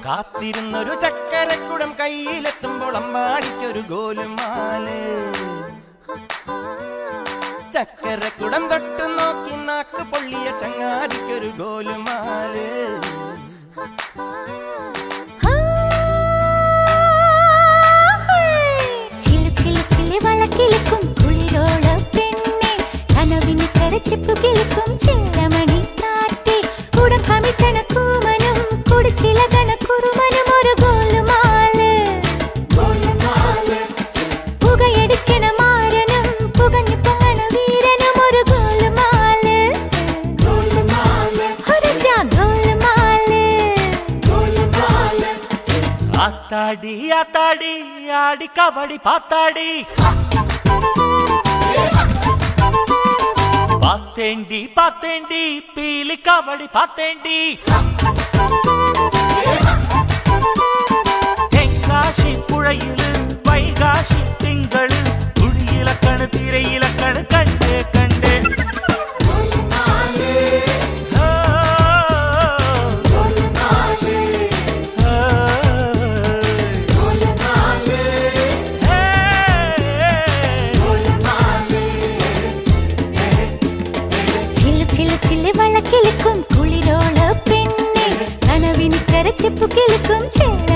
കാത്തിരുന്നൊരു ചക്കരക്കുടം കയ്യിലെത്തുമ്പോൾ അമ്പാടിക്കൊരു ഗോലുമാല്. ചക്കരക്കുടം തൊട്ടു നോക്കി നാക്ക് പൊള്ളിയ ചങ്ങാതിക്കൊരു ഗോലുമാല്. വളക്കിലുക്കും കുളിരോള പെണ്ണെ കനവിന് കരച്ചിപ്പു കിലുക്കും ചെല്ലമണി കാറ്റി കുടം കമിട്ടണ കൂമനും കുടിച്ചിലകണ കുറുമനും ഒരു ഗോലുമാല്. പുകയടിക്കണ മാരനും പുകഞ്ഞു പൊങ്ങണ വീരനും ഒരു ഗോലുമാല്. ഒരു ഗോലുമാല്. ആത്താടി ആത്താടി ആടി കബഡി പാത്താടി പാത്തേണ്ടി പാത്തേണ്ടി പീലി കബഡി പാത്തേണ്ടി തെങ്കാശി പുഴയില് വൈകാശി തിങ്കള് കുഴിയിലക്കണ് തിരയിലക്കണ് കണ്ടേ കണ്ടേ വളക്കിലുക്കും കുളിരോള പെണ്ണെ കനവിന് കരച്ചിപ്പു കിലുക്കും ചെല്ല